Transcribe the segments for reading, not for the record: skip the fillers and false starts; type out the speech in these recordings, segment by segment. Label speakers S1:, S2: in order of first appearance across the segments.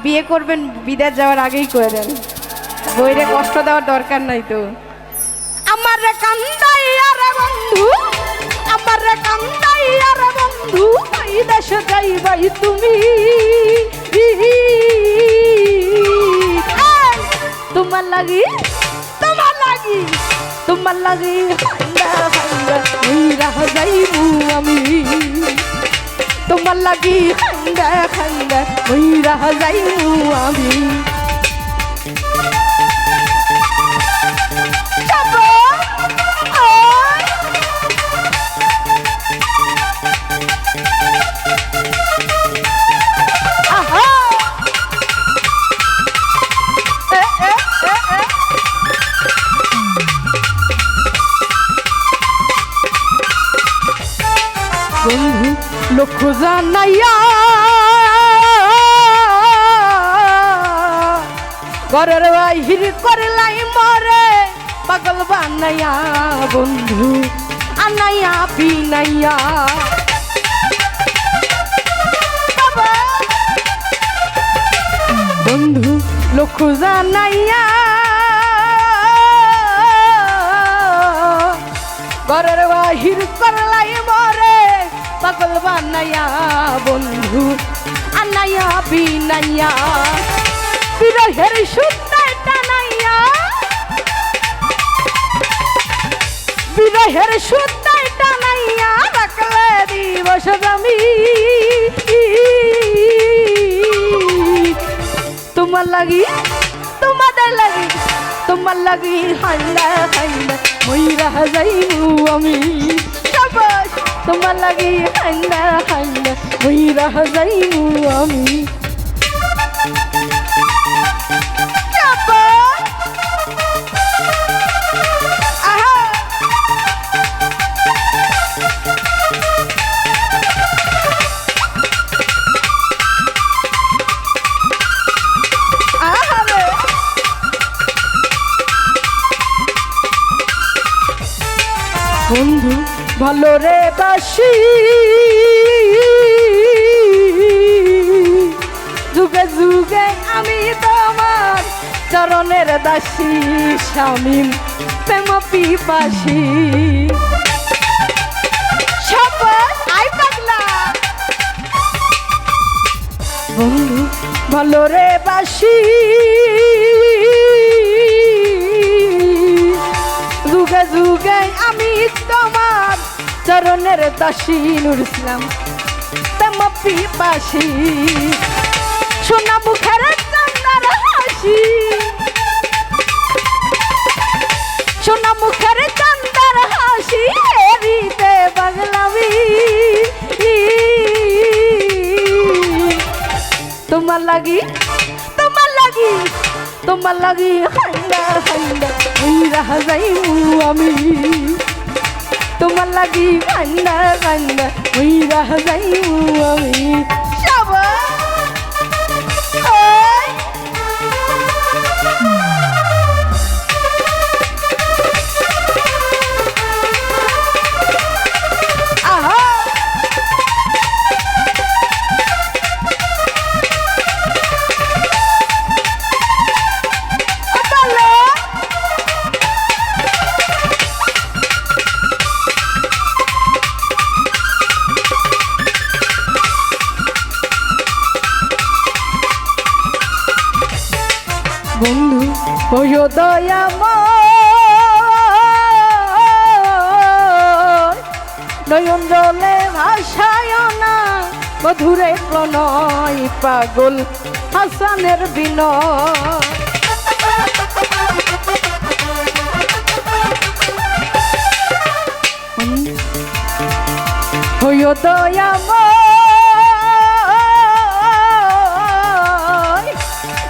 S1: বিয়ে করবেন বিদেশ যাওয়ার আগেই করে দেন, বইরে কষ্ট দেওয়ার দরকার নাই তো। আমার রে কান্দাইয়া রে বন্ধু, আমার রে কান্দাইয়া রে বন্ধু, এই দেশে যাইবাই তুমি। তোমার লাগি তোমার লাগি তোমার লাগি হাঙ্গা হাঙ্গা মইরা যাইবু আমি, তোমার লাগি হাঙ্গা হাঙ্গা মইরা যাইবু আমি। বন্ধু লক্ষ্য জানাইয়া ঘরের বাহির করলাই মরে পাগল বানাইয়া, বন্ধু আনাইয়া বিনাইয়া। বন্ধু লক্ষ্য জানাইয়া ঘরের বাহির করলাই মরে পাগল বানাইয়া, বন্ধু আনাইয়া বিনাইয়া। বিরহের সুতায় টানাইয়া, বিরহের সুতায় টানাইয়া রাখলে দিবস আমি। তোমার লাগি তোমাদের লাগি তোমার লাগি হাইলা হাইলা মইরা যাইবু আমি। শাবাশ তোমার লাগি হাইলা হাইলা মইরা যাইবু আমি। বন্ধু ভালো রে বাসি, যুগে যুগে আমি তোমার চরণের দাসী, শামিম প্রেম পিপাসী। বন্ধু ভালো রে বাসি, যুগে যুগে আমি তোমার চরণের দাসী, নূর ইসলাম প্রেম পিপাসী। সোনা মুখের চান্দার হাসি, সোনা মুখের চান্দার হাসি হেরিতে পাগলামি। তোমার লাগি তোমার লাগি তোমার লাগি হাঙ্গা হাঙ্গা মইরা যাইবু আমি, তোমার লাগি হাঙ্গা হাঙ্গা মইরা যাইবু আমি। বন্ধু ওই দয়াময় নয়ন জলে ভাসায় না মধুরে প্রণয়, পাগল হাসানের বিনয়। ওই দয়াময়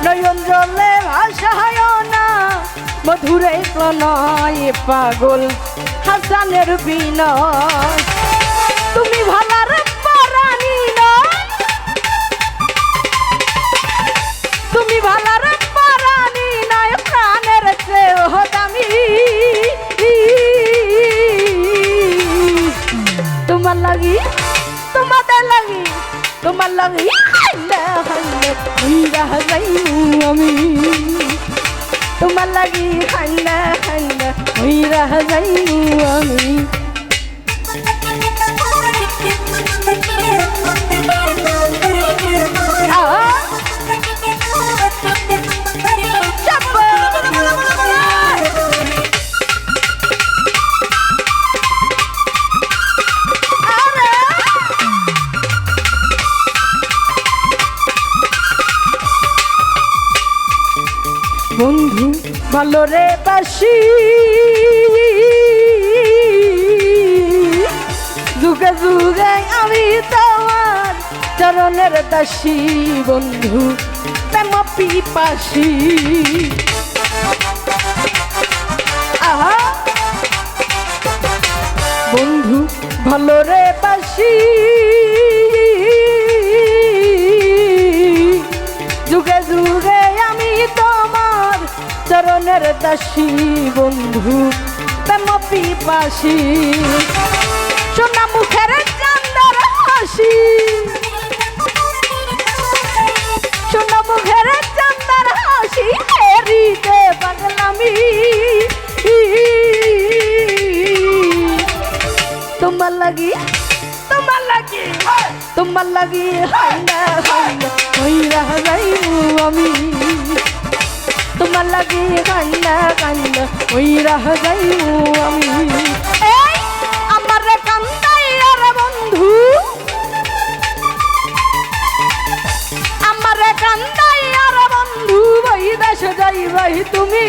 S1: নয়ন জলে ভাসায় না মধুরে প্রণয়, পাগল হাসানের বিনয়। তুমি ভালার পরাণী নয়, তুমি ভালার পরাণী নয়, প্রাণের চেয়েও দামি। তোমার লাগি তোমাদের লাগি তোমার লাগি হাইলে হাইলে মইরা যাইমু আমি তোমার লাগি হাইলে হাইলে মইরা যাইমু আমি বন্ধু ভালো রে বাসি যুগে যুগে আমি তোমার চরণের দাসী বন্ধু প্রেম পিপাসী আহা বন্ধু ভালো রে বাসি যুগে যুগে আমি তোমার চরণের দাসী বন্ধু প্রেম পিপাসী সোনা মুখের চাঁদের হাসি সোনা মুখের চাঁদের হাসি হেরিতে পাগলামি তোমার লাগি হাইনা হাইনা মইরা যাইমু আমি তোমার লাগি কান্না কান্না মইরা যাইমু আমি এই আমার কান্দাই আর বন্ধু আমার কান্দাই আর বন্ধু বই দেশ যাইবাই তুমি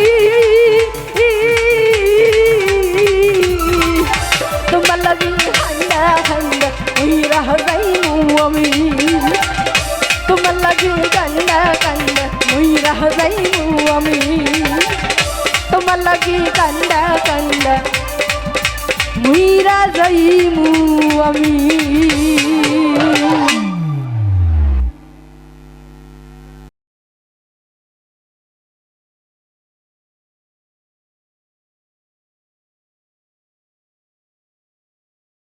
S1: তোমার লাগি হাইনা হাইনা মইরা যাইমু আমি তোমার লাগি কান্না কান্না মইরা যাইমু আমি তোমার লাগি কান্না কান্না মইরা যাইমু আমি